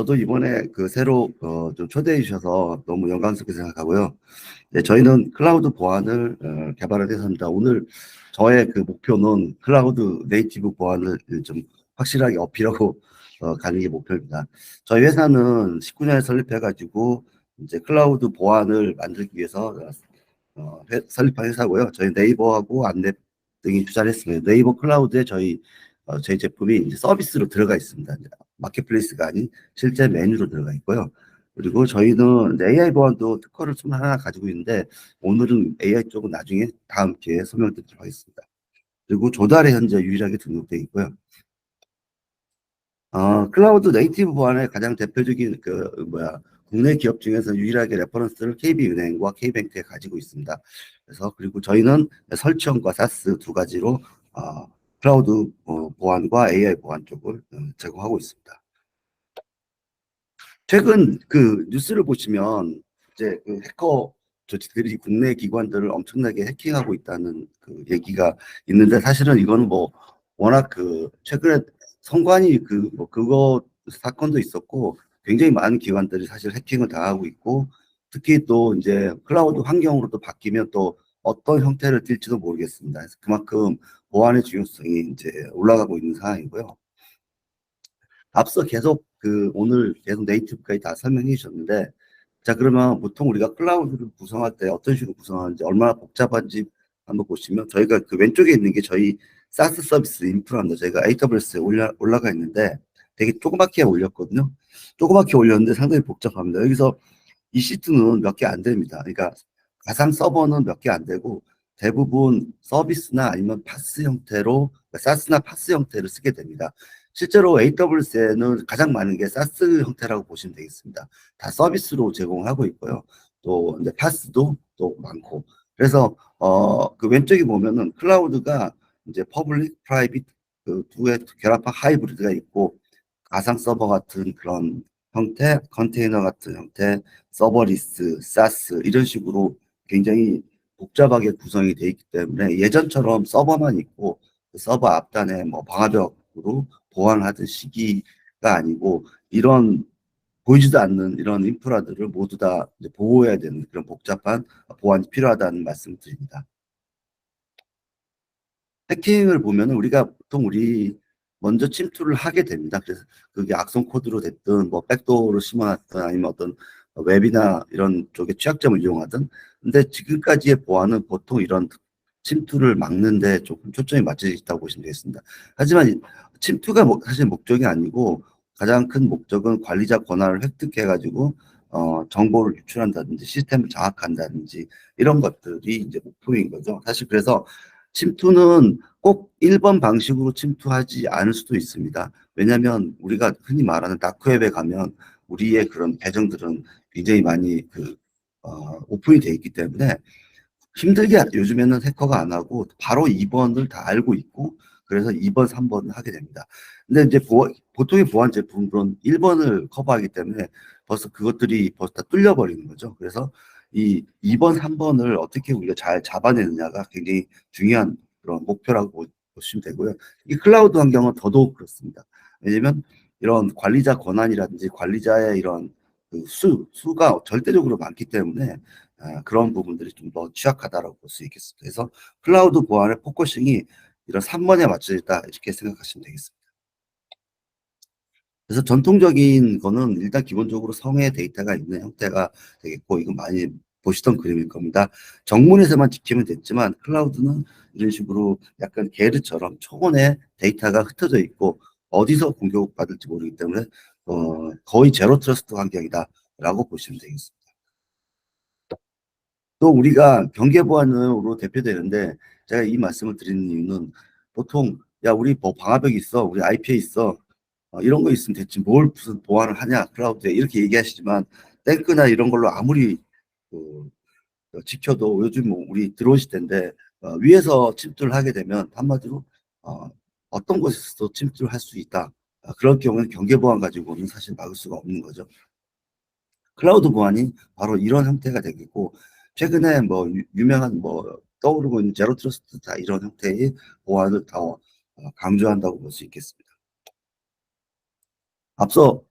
저도 이번에 그 새로 좀 초대해 주셔서 너무 영광스럽게 생각하고요. 네, 저희는 클라우드 보안을 개발을 해서 합니다. 오늘 저의 그 목표는 클라우드 네이티브 보안을 좀 확실하게 어필하고 가는 게 목표입니다. 저희 회사는 19년에 설립해가지고 이제 클라우드 보안을 만들기 위해서 설립한 회사고요. 저희 네이버하고 안랩 등이 투자를 했습니다. 네이버 클라우드에 저희 제품이 이제 서비스로 들어가 있습니다. 이제 마켓플레이스가 아닌 실제 메뉴로 들어가 있고요. 그리고 저희는 이제 AI 보안도 특허를 좀 하나 가지고 있는데 오늘은 AI 쪽은 나중에 다음 기회에 설명드리도록 하겠습니다. 그리고 조달에 현재 유일하게 등록되어 있고요. 클라우드 네이티브 보안의 가장 대표적인 국내 기업 중에서 유일하게 레퍼런스를 KB은행과 K뱅크에 가지고 있습니다. 그래서 그리고 저희는 설치형과 사스 두 가지로 어, 클라우드 보안과 AI 보안 쪽을 제공하고 있습니다. 최근 그 뉴스를 보시면 이제 그 해커 조직들이 국내 기관들을 엄청나게 해킹하고 있다는 그 얘기가 있는데 사실은 이거는 뭐 워낙 그 최근에 성관이 그 뭐 그거 사건도 있었고 굉장히 많은 기관들이 사실 해킹을 당하고 있고 특히 또 이제 클라우드 환경으로 또 바뀌면 또 어떤 형태를 띨지도 모르겠습니다. 그래서 그만큼 보안의 중요성이 이제 올라가고 있는 상황이고요. 앞서 계속 오늘 계속 네이티브까지 다 설명해 주셨는데, 자, 그러면 보통 우리가 클라우드를 구성할 때 어떤 식으로 구성하는지, 얼마나 복잡한지 한번 보시면, 저희가 그 왼쪽에 있는 게 저희 사스 서비스 인프라입니다. 저희가 AWS에 올라가 있는데, 되게 조그맣게 올렸거든요. 조그맣게 올렸는데 상당히 복잡합니다. 여기서 EC2는 몇 개 안 됩니다. 그러니까 가상 서버는 몇 개 안 되고 대부분 서비스나 아니면 파스 형태로 사스나 파스 형태를 쓰게 됩니다. 실제로 AWS에는 가장 많은 게 사스 형태라고 보시면 되겠습니다. 다 서비스로 제공하고 있고요. 또 이제 파스도 또 많고. 그래서 그 왼쪽에 보면은 클라우드가 이제 퍼블릭, 프라이빗 그 두의 결합한 하이브리드가 있고 가상 서버 같은 그런 형태, 컨테이너 같은 형태, 서버리스, 사스 이런 식으로 굉장히 복잡하게 구성이 되어 있기 때문에 예전처럼 서버만 있고 그 서버 앞단에 뭐 방화벽으로 보완하던 시기가 아니고 이런 보이지도 않는 이런 인프라들을 모두 다 이제 보호해야 되는 그런 복잡한 보안이 필요하다는 말씀을 드립니다. 해킹을 보면은 우리가 보통 먼저 침투를 하게 됩니다. 그래서 그게 악성 코드로 됐든 뭐 백도어로 심어놨든 아니면 어떤 웹이나 이런 쪽에 취약점을 이용하든 근데 지금까지의 보안은 보통 이런 침투를 막는데 조금 초점이 맞춰져 있다고 보시면 되겠습니다. 하지만 침투가 사실 목적이 아니고 가장 큰 목적은 관리자 권한을 획득해가지고 정보를 유출한다든지 시스템을 장악한다든지 이런 것들이 이제 목표인 거죠. 사실 그래서 침투는 꼭 1번 방식으로 침투하지 않을 수도 있습니다. 왜냐하면 우리가 흔히 말하는 다크웹에 가면 우리의 그런 계정들은 굉장히 많이 오픈이 돼 있기 때문에 힘들게 요즘에는 해커가 안 하고 바로 2번을 다 알고 있고 그래서 2번, 3번을 하게 됩니다. 근데 이제 보통의 보안 제품은 1번을 커버하기 때문에 그것들이 벌써 다 뚫려버리는 거죠. 그래서 이 2번, 3번을 어떻게 우리가 잘 잡아내느냐가 굉장히 중요한 그런 목표라고 보시면 되고요. 이 클라우드 환경은 더더욱 그렇습니다. 왜냐면 이런 관리자 권한이라든지 관리자의 이런 수가 절대적으로 많기 때문에 그런 부분들이 좀 더 취약하다라고 볼 수 있겠습니다. 그래서 클라우드 보안의 포커싱이 이런 3번에 맞춰져 있다 이렇게 생각하시면 되겠습니다. 그래서 전통적인 거는 일단 기본적으로 성의 데이터가 있는 형태가 되겠고 이건 많이 보시던 그림일 겁니다. 정문에서만 지키면 됐지만 클라우드는 이런 식으로 약간 게르처럼 초원에 데이터가 흩어져 있고 어디서 공격받을지 모르기 때문에 거의 제로 트러스트 환경이다라고 보시면 되겠습니다. 또 우리가 경계 보안으로 대표되는데 제가 이 말씀을 드리는 이유는 보통 야 우리 뭐 방화벽 있어 우리 IPA 있어 이런 거 있으면 됐지 뭘 무슨 보안을 하냐 클라우드에 이렇게 얘기하시지만 탱크나 이런 걸로 아무리 그, 지켜도 요즘 뭐 우리 드론 시대인데 위에서 침투를 하게 되면 한마디로 어, 어떤 곳에서도 침투를 할 수 있다. 그럴 경우는 경계 보안 가지고는 사실 막을 수가 없는 거죠. 클라우드 보안이 바로 이런 형태가 되겠고 최근에 뭐 유명한 뭐 떠오르고 있는 제로 트러스트 다 이런 형태의 보안을 더 강조한다고 볼 수 있겠습니다. 앞서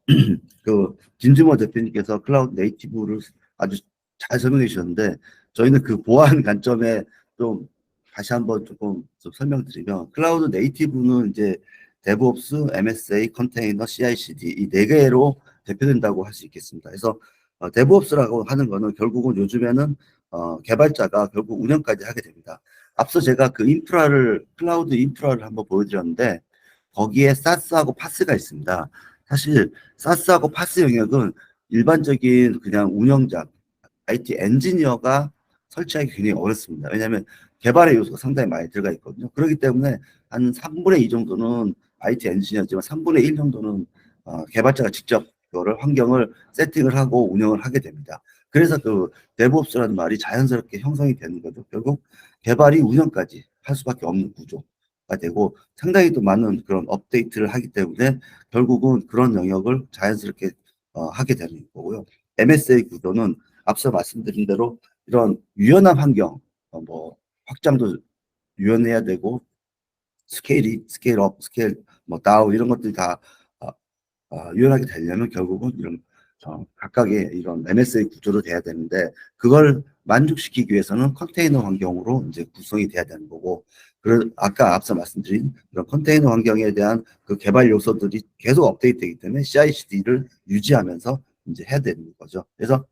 김준모 대표님께서 클라우드 네이티브를 아주 잘 설명해 주셨는데 저희는 그 보안 관점에 좀 다시 한번 조금 좀 설명드리면 클라우드 네이티브는 이제 데브옵스, MSA, 컨테이너, CI/CD 이 네 개로 대표된다고 할 수 있겠습니다. 그래서 데브옵스라고 하는 거는 결국은 요즘에는 개발자가 결국 운영까지 하게 됩니다. 앞서 제가 그 클라우드 인프라를 한번 보여드렸는데 거기에 사스하고 파스가 있습니다. 사실 사스하고 파스 영역은 일반적인 그냥 운영자, IT 엔지니어가 설치하기 굉장히 어렵습니다. 왜냐하면 개발의 요소가 상당히 많이 들어가 있거든요. 그렇기 때문에 한 3분의 2 정도는 IT 엔지니어지만 3분의 1 정도는 개발자가 직접 그거를 환경을 세팅을 하고 운영을 하게 됩니다. 그래서 그 데브옵스라는 말이 자연스럽게 형성이 되는 거죠. 결국 개발이 운영까지 할 수밖에 없는 구조가 되고 상당히 또 많은 그런 업데이트를 하기 때문에 결국은 그런 영역을 자연스럽게 하게 되는 거고요. MSA 구조는 앞서 말씀드린 대로 이런 유연한 환경, 뭐 확장도 유연해야 되고 스케일 업, 스케일 뭐 다운 이런 것들이 다 어, 유연하게 되려면 결국은 이런 각각의 이런 MSA 구조로 돼야 되는데 그걸 만족시키기 위해서는 컨테이너 환경으로 이제 구성이 돼야 되는 거고 아까 앞서 말씀드린 그런 컨테이너 환경에 대한 그 개발 요소들이 계속 업데이트되기 때문에 CI/CD를 유지하면서 이제 해야 되는 거죠. 그래서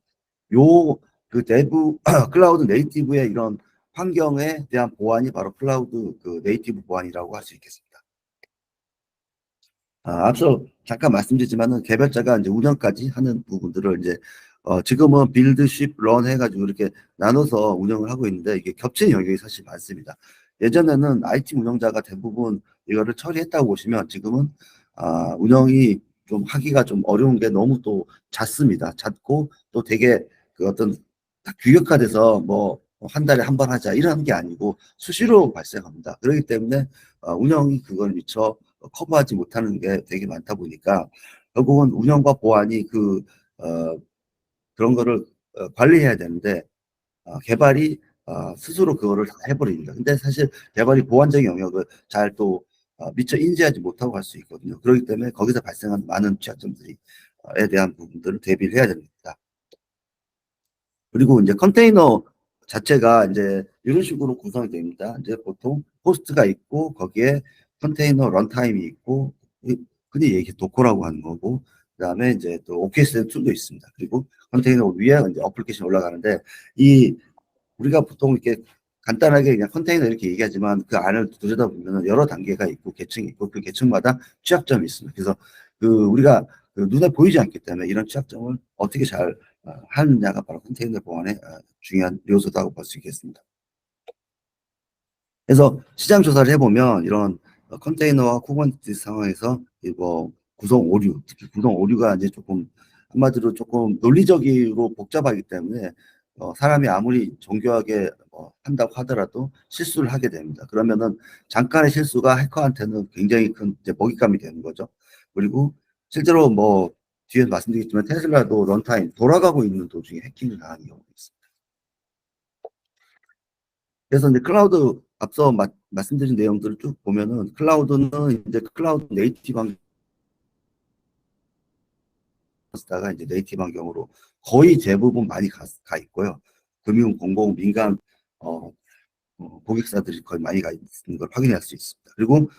요 그 내부 클라우드 네이티브의 이런 환경에 대한 보안이 바로 클라우드 그 네이티브 보안이라고 할 수 있겠습니다. 앞서 잠깐 말씀드렸지만은 개발자가 이제 운영까지 하는 부분들을 이제 지금은 빌드, 쉽, 런 해가지고 이렇게 나눠서 운영을 하고 있는데 이게 겹치는 영역이 사실 많습니다. 예전에는 IT 운영자가 대부분 이거를 처리했다고 보시면 지금은 운영이 좀 하기가 좀 어려운 게 너무 또 잦습니다. 잦고 또 되게 그 어떤 딱 규격화돼서 뭐 한 달에 한 번 하자 이런 게 아니고 수시로 발생합니다. 그렇기 때문에 운영이 그걸 미처 커버하지 못하는 게 되게 많다 보니까 결국은 운영과 보안이 어, 그런 거를 관리해야 되는데 개발이 스스로 그거를 다 해버립니다. 근데 사실 개발이 보안적인 영역을 잘 또 미처 인지하지 못하고 할 수 있거든요. 그렇기 때문에 거기서 발생한 많은 취약점들에 대한 부분들을 대비를 해야 됩니다. 그리고 이제 컨테이너 자체가 이제 이런 식으로 구성이 됩니다. 이제 보통 호스트가 있고 거기에 컨테이너 런타임이 있고 흔히 얘기 도커라고 하는 거고 그다음에 이제 또 오케스트레 툴도 있습니다. 그리고 컨테이너 위에 이제 어플리케이션 올라가는데 이 우리가 보통 이렇게 간단하게 그냥 컨테이너 이렇게 얘기하지만 그 안을 들여다보면 여러 단계가 있고 계층이 있고 그 계층마다 취약점이 있습니다. 그래서 우리가 눈에 보이지 않기 때문에 이런 취약점을 어떻게 잘 하느냐가 바로 컨테이너 보안의 중요한 요소다고 볼 수 있겠습니다. 그래서 시장 조사를 해보면 이런 컨테이너와 쿠버네티스 상황에서 뭐 구성 오류, 특히 구성 오류가 이제 조금 한마디로 조금 논리적으로 복잡하기 때문에 사람이 아무리 정교하게 한다고 하더라도 실수를 하게 됩니다. 그러면은 잠깐의 실수가 해커한테는 굉장히 큰 이제 먹잇감이 되는 거죠. 그리고 실제로 뭐 뒤에 말씀드리겠지만 테슬라도 런타임 돌아가고 있는 도중에 해킹을 당하는 경우가 있습니다. 그래서 이제 클라우드 앞서 말씀드린 내용들을 쭉 보면은 클라우드는 이제 클라우드 네이티브 환경에다가 이제 네이티브 환경으로 거의 대부분 많이 가 있고요. 금융, 공공, 민간 어, 고객사들이 거의 많이 가 있는 걸 확인할 수 있습니다. 그리고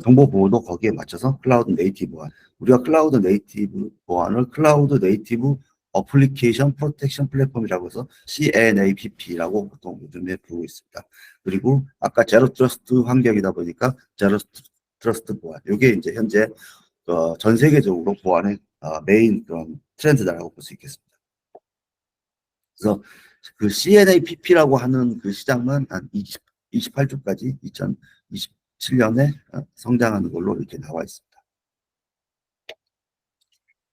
정보 보호도 거기에 맞춰서 클라우드 네이티브 보안. 우리가 클라우드 네이티브 보안을 클라우드 네이티브 어플리케이션 프로텍션 플랫폼이라고 해서 CNAPP라고 보통 요즘에 부르고 있습니다. 그리고 아까 제로 트러스트 환경이다 보니까 제로 트러스트 보안. 이게 이제 현재 전 세계적으로 보안의 메인 그런 트렌드다라고 볼 수 있겠습니다. 그래서 그 CNAPP라고 하는 그 시장만 한 28주까지 2027년에 성장하는 걸로 이렇게 나와 있습니다.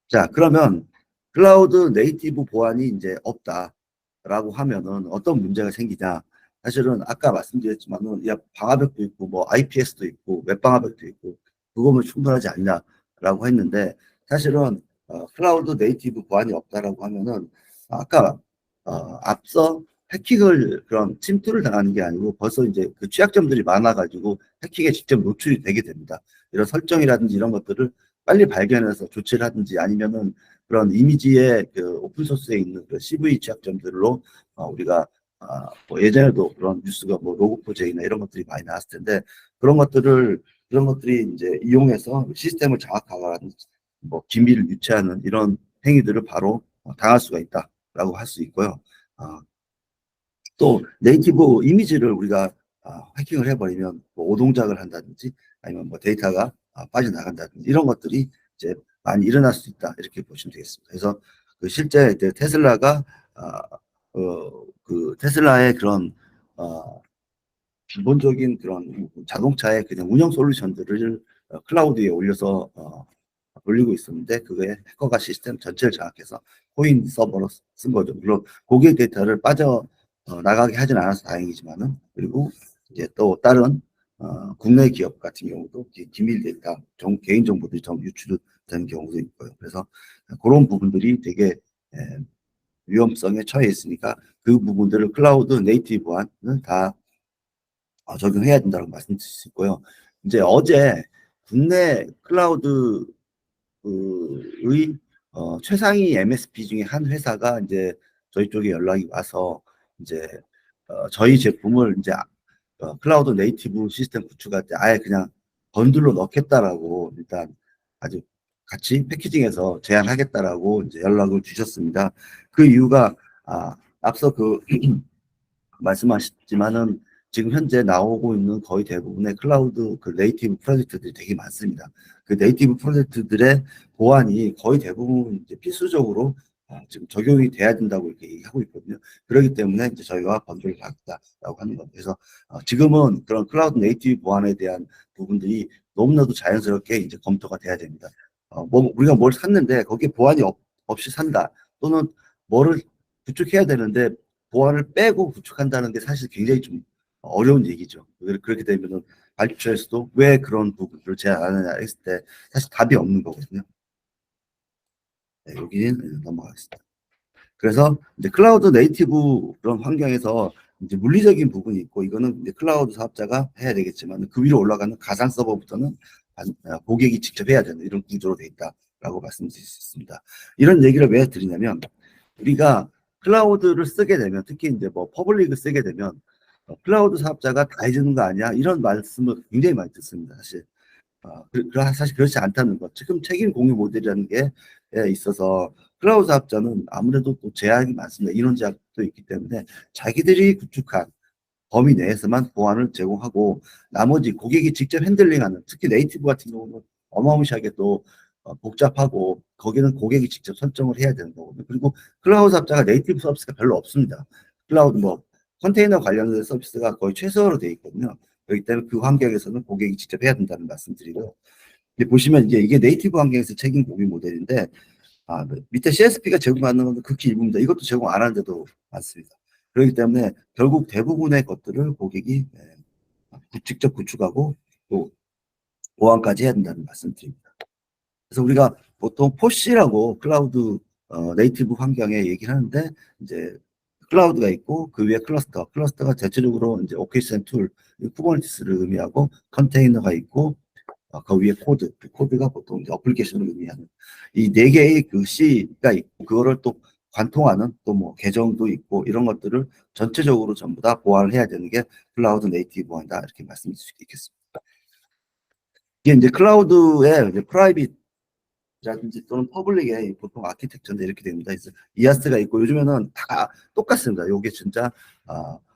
자, 그러면 클라우드 네이티브 보안이 이제 없다라고 하면은 어떤 문제가 생기냐? 사실은 아까 말씀드렸지만은 야, 방화벽도 있고 뭐 IPS도 있고 웹방화벽도 있고 그거면 충분하지 않냐라고 했는데 사실은 클라우드 네이티브 보안이 없다라고 하면은 아까 앞서 해킹을 그런 침투를 당하는 게 아니고 벌써 이제 그 취약점들이 많아가지고 해킹에 직접 노출이 되게 됩니다. 이런 설정이라든지 이런 것들을 빨리 발견해서 조치를 하든지 아니면은 그런 이미지의 그 오픈 소스에 있는 그 CV 취약점들로 우리가 뭐 예전에도 그런 뉴스가 뭐 로그포제이나 이런 것들이 많이 나왔을 텐데 그런 것들이 이제 이용해서 시스템을 장악하거나 뭐 기밀을 유치하는 이런 행위들을 바로 당할 수가 있다라고 할 수 있고요. 어, 또 네이티브 이미지를 우리가 해킹을 해버리면 뭐 오동작을 한다든지 아니면 뭐 데이터가 빠져나간다든지 이런 것들이 이제 많이 일어날 수 있다 이렇게 보시면 되겠습니다. 그래서 그 실제 이제 테슬라가 그 테슬라의 그런 기본적인 그런 자동차의 그냥 운영 솔루션들을 클라우드에 올려서 돌리고 있었는데 그게 해커가 시스템 전체를 장악해서 코인 서버로 쓴 거죠. 물론 고객 데이터를 빠져 나가게 하진 않아서 다행이지만은 그리고 이제 또 다른 국내 기업 같은 경우도 기밀 데이터, 개인 정보들이 좀 유출되는 경우도 있고요. 그래서 그런 부분들이 되게 에, 위험성에 처해 있으니까 그 부분들을 클라우드 네이티브화는 다 적용해야 된다고 말씀드릴 수 있고요. 이제 어제 국내 클라우드 의 최상위 MSP 중에 한 회사가 이제 저희 쪽에 연락이 와서 이제 저희 제품을 이제 클라우드 네이티브 시스템 구축할 때 아예 그냥 번들로 넣겠다라고 일단 아주 같이 패키징해서 제안하겠다라고 이제 연락을 주셨습니다. 그 이유가 앞서 그 말씀하셨지만은 지금 현재 나오고 있는 거의 대부분의 클라우드 그 네이티브 프로젝트들이 되게 많습니다. 그 네이티브 프로젝트들의 보안이 거의 대부분 이제 필수적으로 지금 적용이 돼야 된다고 이렇게 얘기하고 있거든요. 그렇기 때문에 이제 저희가 번들을 받겠다라고 하는 겁니다. 그래서 지금은 그런 클라우드 네이티브 보안에 대한 부분들이 너무나도 자연스럽게 이제 검토가 돼야 됩니다. 뭐 우리가 뭘 샀는데 거기에 보안이 없이 산다 또는 뭐를 구축해야 되는데 보안을 빼고 구축한다는 게 사실 굉장히 좀 어려운 얘기죠. 그렇게 되면은 발주처에서도 왜 그런 부분들을 제안 안 하느냐 했을 때 사실 답이 없는 거거든요. 네, 여기는 넘어가겠습니다. 그래서 이제 클라우드 네이티브 그런 환경에서 이제 물리적인 부분이 있고 이거는 이제 클라우드 사업자가 해야 되겠지만 그 위로 올라가는 가상 서버부터는 고객이 직접 해야 되는 이런 구조로 돼 있다라고 말씀드릴 수 있습니다. 이런 얘기를 왜 드리냐면 우리가 클라우드를 쓰게 되면 특히 이제 뭐 퍼블릭을 쓰게 되면 클라우드 사업자가 다 해주는 거 아니야? 이런 말씀을 굉장히 많이 듣습니다. 사실 사실 그렇지 않다는 것. 지금 책임 공유 모델이라는 게 있어서 클라우드 사업자는 아무래도 또 제약이 많습니다. 인원 제약도 있기 때문에 자기들이 구축한 범위 내에서만 보안을 제공하고 나머지 고객이 직접 핸들링하는 특히 네이티브 같은 경우는 어마무시하게 또 복잡하고 거기는 고객이 직접 설정을 해야 되는 거거든요. 그리고 클라우드 사업자가 네이티브 서비스가 별로 없습니다. 클라우드 뭐 컨테이너 관련된 서비스가 거의 최소로 되어 있거든요. 그렇기 때문에 그 환경에서는 고객이 직접 해야 된다는 말씀드리고 보시면 이제 이게 네이티브 환경에서 책임 공유 모델인데 밑에 CSP가 제공하는 건 극히 일부입니다. 이것도 제공 안 하는 데도 많습니다. 그렇기 때문에 결국 대부분의 것들을 고객이 직접 구축하고 또 보안까지 해야 된다는 말씀드립니다. 그래서 우리가 보통 포시라고 클라우드 네이티브 환경에 얘기를 하는데 이제 클라우드가 있고 그 위에 클러스터가 대체적으로 이제 오케이션 툴, 쿠버네티스를 의미하고 컨테이너가 있고 그 위에 그 코드가 보통 이제 어플리케이션을 의미하는 이 네 개의 그 C가 있고 그거를 또 관통하는 또 뭐 계정도 있고 이런 것들을 전체적으로 전부 다 보완을 해야 되는 게 클라우드 네이티브 보안이다 이렇게 말씀드릴 수 있겠습니다. 이게 이제 클라우드의 이제 프라이빗이라든지 또는 퍼블릭의 보통 아키텍처인데 이렇게 됩니다. 그래서 이아스가 있고 요즘에는 다 똑같습니다. 요게 진짜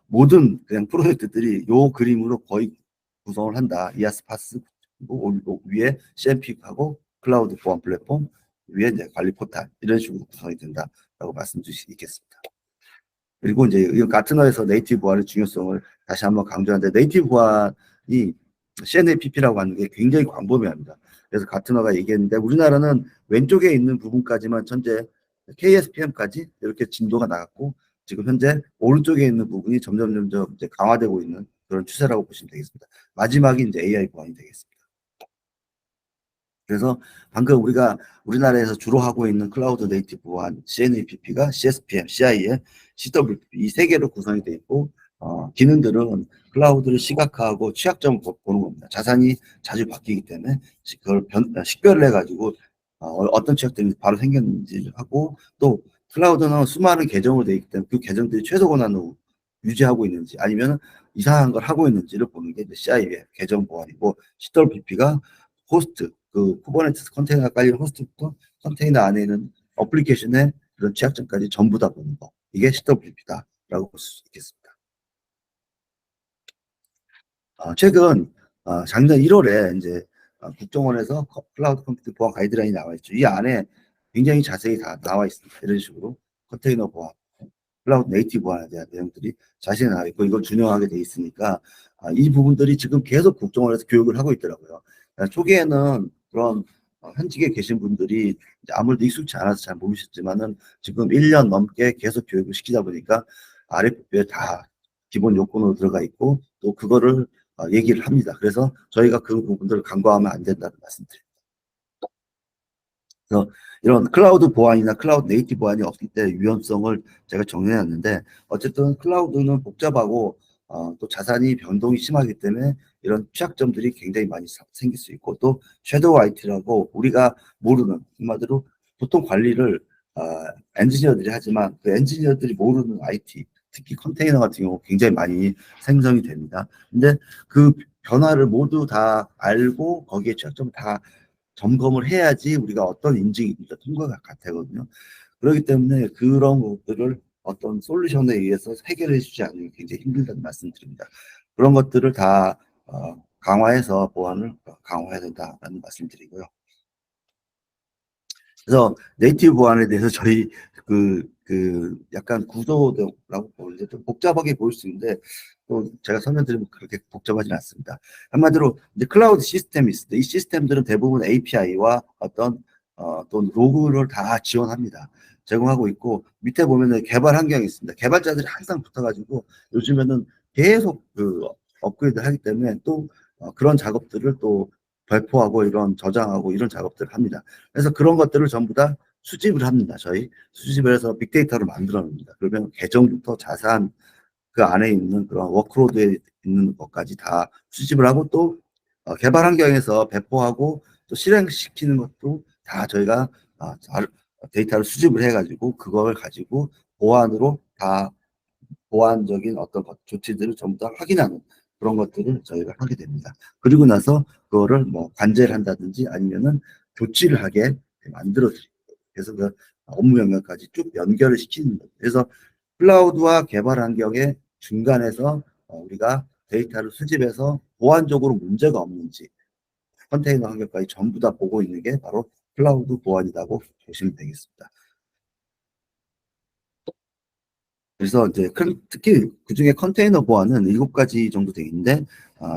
모든 그냥 프로젝트들이 요 그림으로 거의 구성을 한다. 이아스 파스 위에 CMP하고 클라우드 보안 플랫폼 위에 이제 관리 포탈 이런 식으로 구성이 된다라고 말씀드릴 수 있겠습니다. 그리고 이제 이 가트너에서 네이티브 보안의 중요성을 다시 한번 강조하는데 네이티브 보안이 CNAPP라고 하는 게 굉장히 광범위합니다. 그래서 가트너가 얘기했는데 우리나라는 왼쪽에 있는 부분까지만 현재 KSPM까지 이렇게 진도가 나갔고 지금 현재 오른쪽에 있는 부분이 점점 이제 강화되고 있는 그런 추세라고 보시면 되겠습니다. 마지막이 이제 AI 보안이 되겠습니다. 그래서 방금 우리가 우리나라에서 주로 하고 있는 클라우드 네이티브 보안 CNAPP가 CSPM, CIE, CWP 이 세 개로 구성이 되어 있고 기능들은 클라우드를 시각화하고 취약점을 보는 겁니다. 자산이 자주 바뀌기 때문에 그걸 식별을 해가지고 어떤 취약점이 바로 생겼는지 하고, 또 클라우드는 수많은 계정으로 되어 있기 때문에 그 계정들이 최소 권한으로 유지하고 있는지 아니면 이상한 걸 하고 있는지를 보는 게 CI의 계정 보안이고, CWP가 호스트, 그 쿠버네티스 컨테이너가 깔린 호스트부터 컨테이너 안에 있는 어플리케이션의 그런 취약점까지 전부 다 보는 거. 이게 CWP다라고 볼 수 있겠습니다. 최근 작년 1월에 이제 국정원에서 클라우드 컴퓨팅 보안 가이드라인이 나와 있죠. 이 안에 굉장히 자세히 다 나와 있습니다. 이런 식으로 컨테이너 보안, 클라우드 네이티브 보안에 대한 내용들이 자세히 나와 있고, 이걸 준용하게 돼 있으니까 이 부분들이 지금 계속 국정원에서 교육을 하고 있더라고요. 초기에는 그런 현직에 계신 분들이 아무래도 익숙치 않아서 잘 모르셨지만은 지금 1년 넘게 계속 교육을 시키다 보니까 아랫부분에 다 기본 요건으로 들어가 있고, 또 그거를 얘기를 합니다. 그래서 저희가 그 부분들을 간과하면 안 된다는 말씀드립니다. 그래서 이런 클라우드 보안이나 클라우드 네이티브 보안이 없을 때 위험성을 제가 정리해놨는데, 어쨌든 클라우드는 복잡하고 또 자산이 변동이 심하기 때문에 이런 취약점들이 굉장히 많이 생길 수 있고, 또 섀도우 IT라고 우리가 모르는, 한마디로 보통 관리를 엔지니어들이 하지만 그 엔지니어들이 모르는 IT, 특히 컨테이너 같은 경우 굉장히 많이 생성이 됩니다. 근데 그 변화를 모두 다 알고 거기에 취약점을 다 점검을 해야지 우리가 어떤 인증입니까 통과가 되거든요. 그렇기 때문에 그런 것들을 어떤 솔루션에 의해서 해결해 주지 않으면 굉장히 힘들다는 말씀드립니다. 그런 것들을 다 강화해서 보안을 강화해야 된다는 말씀드리고요. 그래서 네이티브 보안에 대해서 저희 약간 구조라고 보는데 좀 복잡하게 보일 수 있는데, 또 제가 설명드리면 그렇게 복잡하진 않습니다. 한마디로 이제 클라우드 시스템이 있습니다. 이 시스템들은 대부분 API와 어떤 또 로그를 다 지원합니다. 제공하고 있고, 밑에 보면은 개발 환경이 있습니다. 개발자들이 항상 붙어가지고 요즘에는 계속 그 업그레이드 하기 때문에 또 그런 작업들을 또 발포하고 이런 저장하고 이런 작업들을 합니다. 그래서 그런 것들을 전부 다 수집을 합니다. 저희 수집을 해서 빅데이터를 만들어 냅니다. 그러면 계정부터 자산, 그 안에 있는 그런 워크로드에 있는 것까지 다 수집을 하고, 또 개발 환경에서 배포하고 또 실행시키는 것도 다 저희가 데이터를 수집을 해가지고 그걸 가지고 보안으로 다 보안적인 어떤 조치들을 전부 다 확인하는 그런 것들을 저희가 하게 됩니다. 그리고 나서 그거를 뭐 관제를 한다든지 아니면은 조치를 하게 만들어드립니다. 그래서 그 업무 영역까지 쭉 연결을 시키는 거예요. 그래서 클라우드와 개발 환경의 중간에서 우리가 데이터를 수집해서 보안적으로 문제가 없는지 컨테이너 환경까지 전부 다 보고 있는 게 바로 클라우드 보안이라고 보시면 되겠습니다. 그래서 이제 특히 그중에 컨테이너 보안은 7가지 정도 되어 있는데,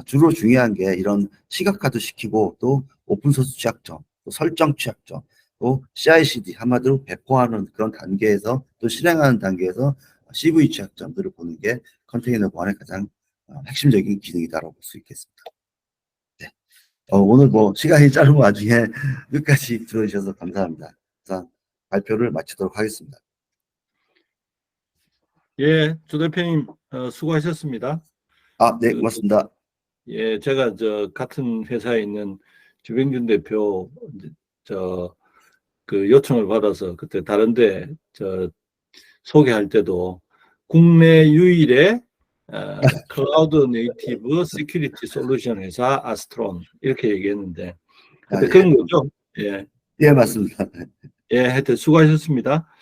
주로 중요한 게 이런 시각화도 시키고, 또 오픈소스 취약점, 또 설정 취약점, 또 CI/CD 한마디로 배포하는 그런 단계에서 또 실행하는 단계에서 CV 취약점들을 보는 게 컨테이너 보안의 가장 핵심적인 기능이다라고 볼 수 있겠습니다. 네. 오늘 뭐 시간이 짧은 와중에 끝까지 들어주셔서 감사합니다. 그래서 발표를 마치도록 하겠습니다. 예, 조 대표님 수고하셨습니다. 네, 고맙습니다. 예, 제가 같은 회사에 있는 주병준 대표 그 요청을 받아서 그때 다른데 소개할 때도 국내 유일의 클라우드 네이티브 시큐리티 솔루션 회사 아스트론 이렇게 얘기했는데 그때 예. 그런 거죠. 예. 예, 맞습니다. 예, 하여튼 수고하셨습니다.